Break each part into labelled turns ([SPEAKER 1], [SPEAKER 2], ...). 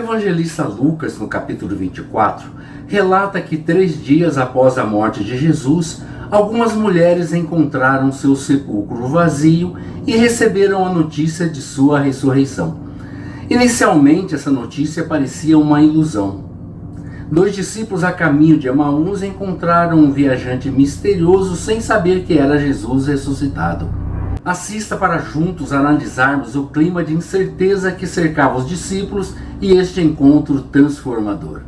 [SPEAKER 1] evangelista Lucas, no capítulo 24, relata que 3 dias após a morte de Jesus, algumas mulheres encontraram seu sepulcro vazio e receberam a notícia de sua ressurreição. Inicialmente, essa notícia parecia uma ilusão. 2 discípulos a caminho de Emaús encontraram um viajante misterioso sem saber que era Jesus ressuscitado. Assista para juntos analisarmos o clima de incerteza que cercava os discípulos e este encontro transformador.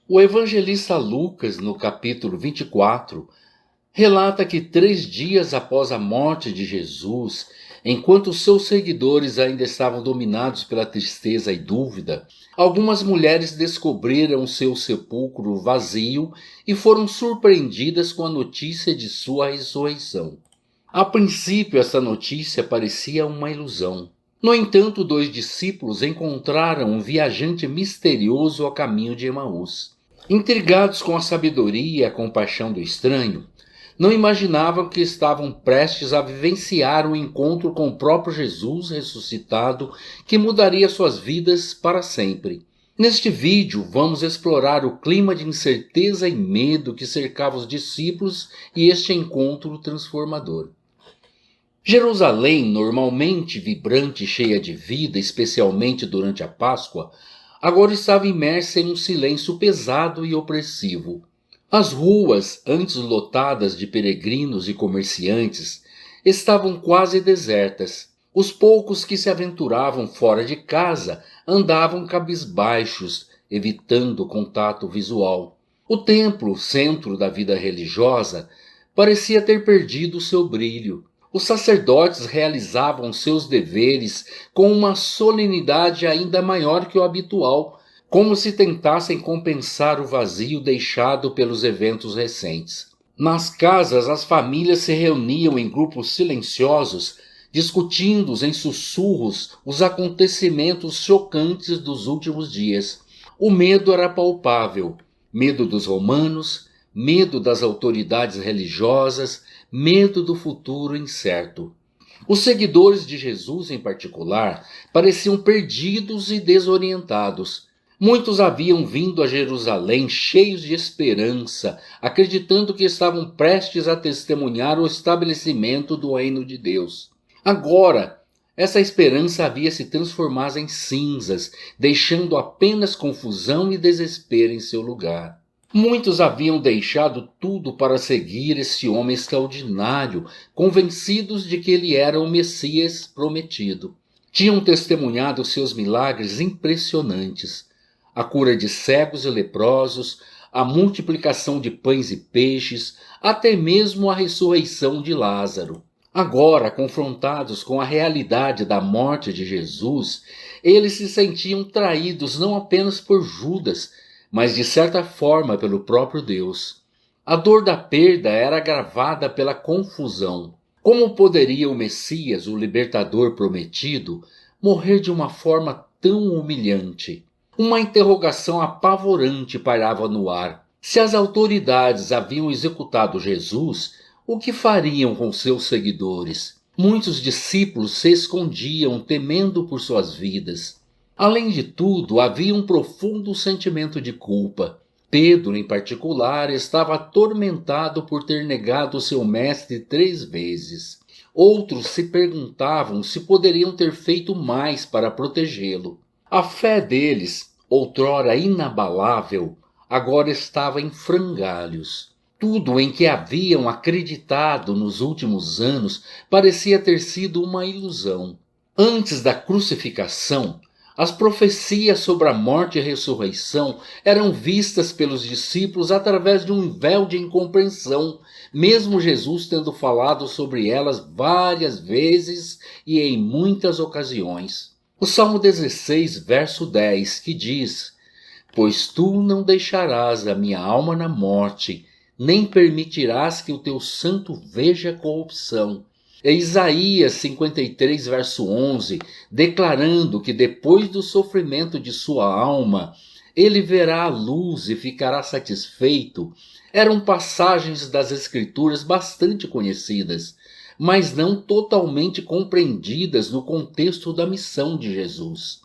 [SPEAKER 1] O evangelista Lucas, no capítulo 24, relata que 3 dias após a morte de Jesus, enquanto seus seguidores ainda estavam dominados pela tristeza e dúvida, algumas mulheres descobriram seu sepulcro vazio e foram surpreendidas com a notícia de sua ressurreição. A princípio, essa notícia parecia uma ilusão. No entanto, 2 discípulos encontraram um viajante misterioso a caminho de Emaús. Intrigados com a sabedoria e a compaixão do estranho, não imaginavam que estavam prestes a vivenciar um encontro com o próprio Jesus ressuscitado que mudaria suas vidas para sempre. Neste vídeo, vamos explorar o clima de incerteza e medo que cercava os discípulos e este encontro transformador. Jerusalém, normalmente vibrante e cheia de vida, especialmente durante a Páscoa, agora estava imersa em um silêncio pesado e opressivo. As ruas, antes lotadas de peregrinos e comerciantes, estavam quase desertas. Os poucos que se aventuravam fora de casa andavam cabisbaixos, evitando o contato visual. O templo, centro da vida religiosa, parecia ter perdido seu brilho. Os sacerdotes realizavam seus deveres com uma solenidade ainda maior que o habitual, como se tentassem compensar o vazio deixado pelos eventos recentes. Nas casas, as famílias se reuniam em grupos silenciosos, discutindo em sussurros os acontecimentos chocantes dos últimos dias. O medo era palpável, medo dos romanos, medo das autoridades religiosas, medo do futuro incerto. Os seguidores de Jesus, em particular, pareciam perdidos e desorientados. Muitos haviam vindo a Jerusalém cheios de esperança, acreditando que estavam prestes a testemunhar o estabelecimento do reino de Deus. Agora, essa esperança havia se transformado em cinzas, deixando apenas confusão e desespero em seu lugar. Muitos haviam deixado tudo para seguir esse homem extraordinário, convencidos de que ele era o Messias prometido. Tinham testemunhado seus milagres impressionantes, a cura de cegos e leprosos, a multiplicação de pães e peixes, até mesmo a ressurreição de Lázaro. Agora, confrontados com a realidade da morte de Jesus, eles se sentiam traídos não apenas por Judas, mas de certa forma pelo próprio Deus. A dor da perda era agravada pela confusão. Como poderia o Messias, o libertador prometido, morrer de uma forma tão humilhante? Uma interrogação apavorante pairava no ar. Se as autoridades haviam executado Jesus, o que fariam com seus seguidores? Muitos discípulos se escondiam, temendo por suas vidas. Além de tudo, havia um profundo sentimento de culpa. Pedro, em particular, estava atormentado por ter negado seu mestre 3 vezes. Outros se perguntavam se poderiam ter feito mais para protegê-lo. A fé deles, outrora inabalável, agora estava em frangalhos. Tudo em que haviam acreditado nos últimos anos parecia ter sido uma ilusão. Antes da crucificação, as profecias sobre a morte e a ressurreição eram vistas pelos discípulos através de um véu de incompreensão, mesmo Jesus tendo falado sobre elas várias vezes e em muitas ocasiões. O Salmo 16, verso 10, que diz: "Pois tu não deixarás a minha alma na morte, nem permitirás que o teu santo veja corrupção." É Isaías 53, verso 11, declarando que depois do sofrimento de sua alma, ele verá a luz e ficará satisfeito. Eram passagens das Escrituras bastante conhecidas, mas não totalmente compreendidas no contexto da missão de Jesus.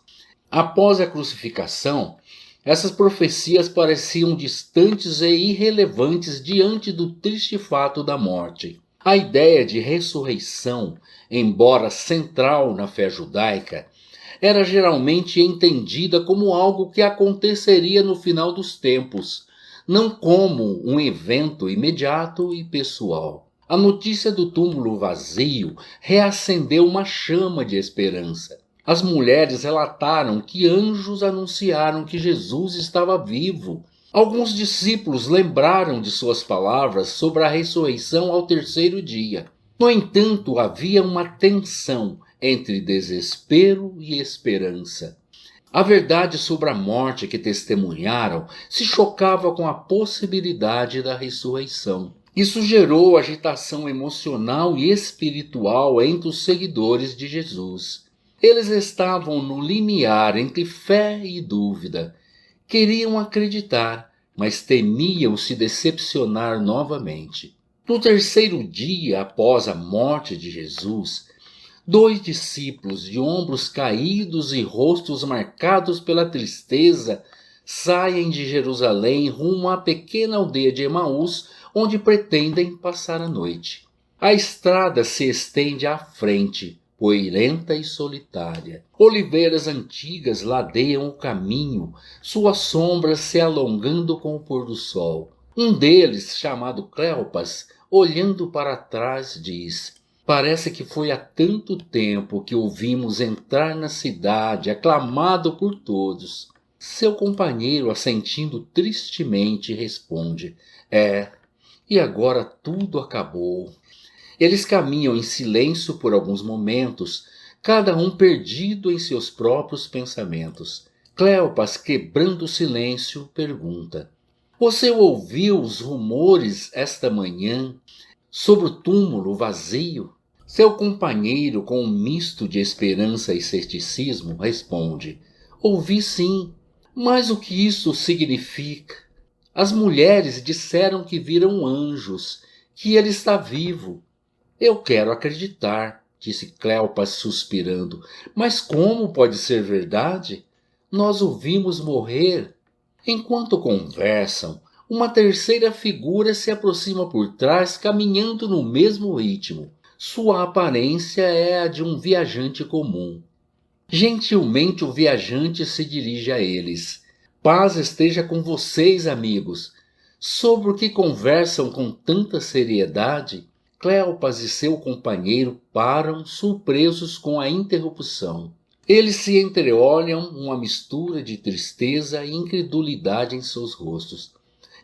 [SPEAKER 1] Após a crucificação, essas profecias pareciam distantes e irrelevantes diante do triste fato da morte. A ideia de ressurreição, embora central na fé judaica, era geralmente entendida como algo que aconteceria no final dos tempos, não como um evento imediato e pessoal. A notícia do túmulo vazio reacendeu uma chama de esperança. As mulheres relataram que anjos anunciaram que Jesus estava vivo. Alguns discípulos lembraram de suas palavras sobre a ressurreição ao terceiro dia. No entanto, havia uma tensão entre desespero e esperança. A verdade sobre a morte que testemunharam se chocava com a possibilidade da ressurreição. Isso gerou agitação emocional e espiritual entre os seguidores de Jesus. Eles estavam no limiar entre fé e dúvida. Queriam acreditar, mas temiam se decepcionar novamente. No terceiro dia após a morte de Jesus, 2 discípulos de ombros caídos e rostos marcados pela tristeza saem de Jerusalém rumo à pequena aldeia de Emaús, onde pretendem passar a noite. A estrada se estende à frente, poeirenta e solitária. Oliveiras antigas ladeiam o caminho, suas sombras se alongando com o pôr do sol. Um deles, chamado Cleopas, olhando para trás, diz: "Parece que foi há tanto tempo que o vimos entrar na cidade, aclamado por todos." Seu companheiro, assentindo tristemente, responde: "E agora tudo acabou." Eles caminham em silêncio por alguns momentos, cada um perdido em seus próprios pensamentos. Cleopas, quebrando o silêncio, pergunta: "Você ouviu os rumores esta manhã sobre o túmulo vazio?" Seu companheiro, com um misto de esperança e ceticismo, responde: "Ouvi sim, mas o que isso significa?" "As mulheres disseram que viram anjos, que ele está vivo." "Eu quero acreditar", disse Cleopas suspirando, "mas como pode ser verdade? Nós o vimos morrer." Enquanto conversam, uma terceira figura se aproxima por trás, caminhando no mesmo ritmo. Sua aparência é a de um viajante comum. Gentilmente o viajante se dirige a eles: "Paz esteja com vocês, amigos." Sobre o que conversam com tanta seriedade, Cleopas e seu companheiro param, surpresos com a interrupção. Eles se entreolham, uma mistura de tristeza e incredulidade em seus rostos.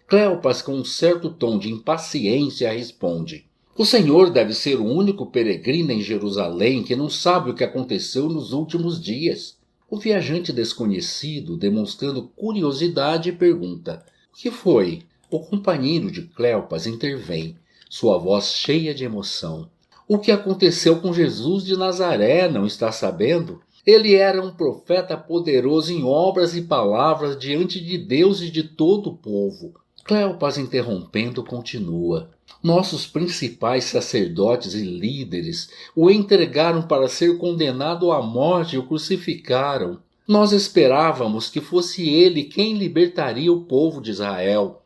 [SPEAKER 1] Cleopas, com um certo tom de impaciência, responde: "O senhor deve ser o único peregrino em Jerusalém que não sabe o que aconteceu nos últimos dias." O viajante desconhecido, demonstrando curiosidade, pergunta: "O que foi?" O companheiro de Cleopas intervém, sua voz cheia de emoção: "O que aconteceu com Jesus de Nazaré, não está sabendo? Ele era um profeta poderoso em obras e palavras diante de Deus e de todo o povo." Cleopas, interrompendo, continua: "Nossos principais sacerdotes e líderes o entregaram para ser condenado à morte e o crucificaram. Nós esperávamos que fosse ele quem libertaria o povo de Israel.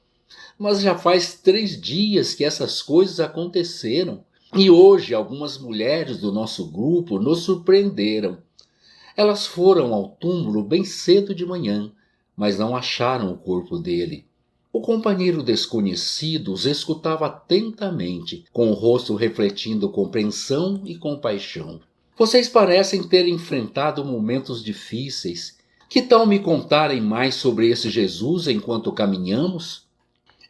[SPEAKER 1] Mas já faz 3 dias que essas coisas aconteceram. E hoje algumas mulheres do nosso grupo nos surpreenderam. Elas foram ao túmulo bem cedo de manhã, mas não acharam o corpo dele." O companheiro desconhecido os escutava atentamente, com o rosto refletindo compreensão e compaixão. "Vocês parecem ter enfrentado momentos difíceis. Que tal me contarem mais sobre esse Jesus enquanto caminhamos?"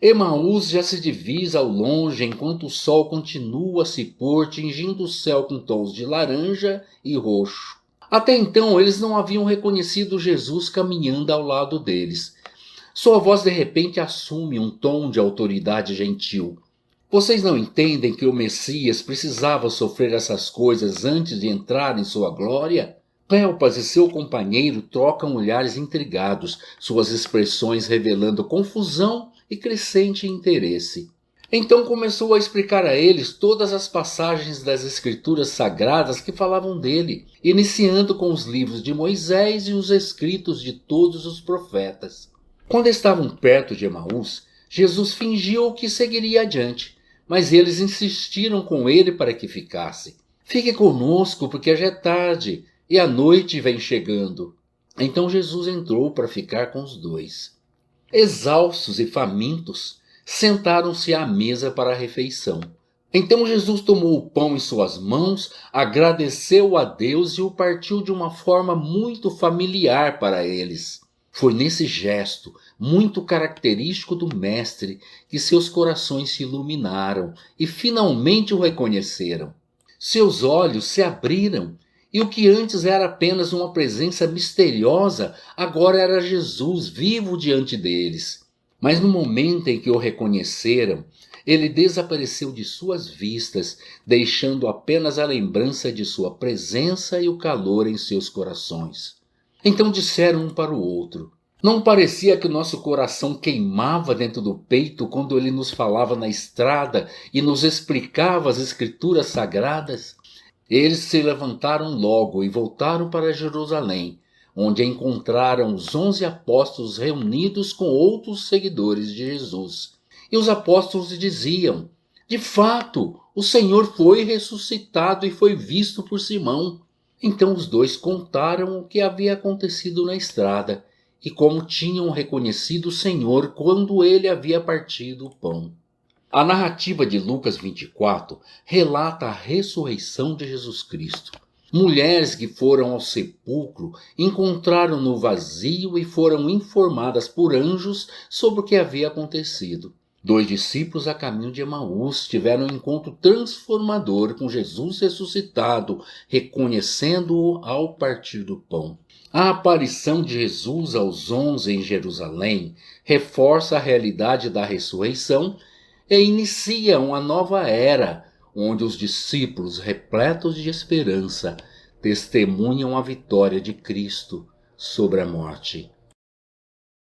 [SPEAKER 1] Emaús já se divisa ao longe enquanto o sol continua a se pôr, tingindo o céu com tons de laranja e roxo. Até então eles não haviam reconhecido Jesus caminhando ao lado deles. Sua voz de repente assume um tom de autoridade gentil. "Vocês não entendem que o Messias precisava sofrer essas coisas antes de entrar em sua glória?" Cleopas e seu companheiro trocam olhares intrigados, suas expressões revelando confusão e crescente interesse. Então começou a explicar a eles todas as passagens das Escrituras Sagradas que falavam dele, iniciando com os livros de Moisés e os escritos de todos os profetas. Quando estavam perto de Emaús, Jesus fingiu que seguiria adiante, mas eles insistiram com ele para que ficasse. Fique conosco, porque já é tarde e a noite vem chegando. Então Jesus entrou para ficar com os dois. Exaustos e famintos, sentaram-se à mesa para a refeição. Então Jesus tomou o pão em suas mãos, agradeceu a Deus e o partiu de uma forma muito familiar para eles. Foi nesse gesto, muito característico do Mestre, que seus corações se iluminaram e finalmente o reconheceram. Seus olhos se abriram e o que antes era apenas uma presença misteriosa, agora era Jesus vivo diante deles. Mas no momento em que o reconheceram, ele desapareceu de suas vistas, deixando apenas a lembrança de sua presença e o calor em seus corações. Então disseram um para o outro: não parecia que o nosso coração queimava dentro do peito quando ele nos falava na estrada e nos explicava as Escrituras Sagradas? Eles se levantaram logo e voltaram para Jerusalém, onde encontraram os 11 apóstolos reunidos com outros seguidores de Jesus. E os apóstolos diziam: de fato, o Senhor foi ressuscitado e foi visto por Simão. Então os dois contaram o que havia acontecido na estrada e como tinham reconhecido o Senhor quando ele havia partido o pão. A narrativa de Lucas 24 relata a ressurreição de Jesus Cristo. Mulheres que foram ao sepulcro encontraram-no vazio e foram informadas por anjos sobre o que havia acontecido. 2 discípulos a caminho de Emaús tiveram um encontro transformador com Jesus ressuscitado, reconhecendo-o ao partir do pão. A aparição de Jesus aos 11 em Jerusalém reforça a realidade da ressurreição e inicia uma nova era, onde os discípulos, repletos de esperança, testemunham a vitória de Cristo sobre a morte.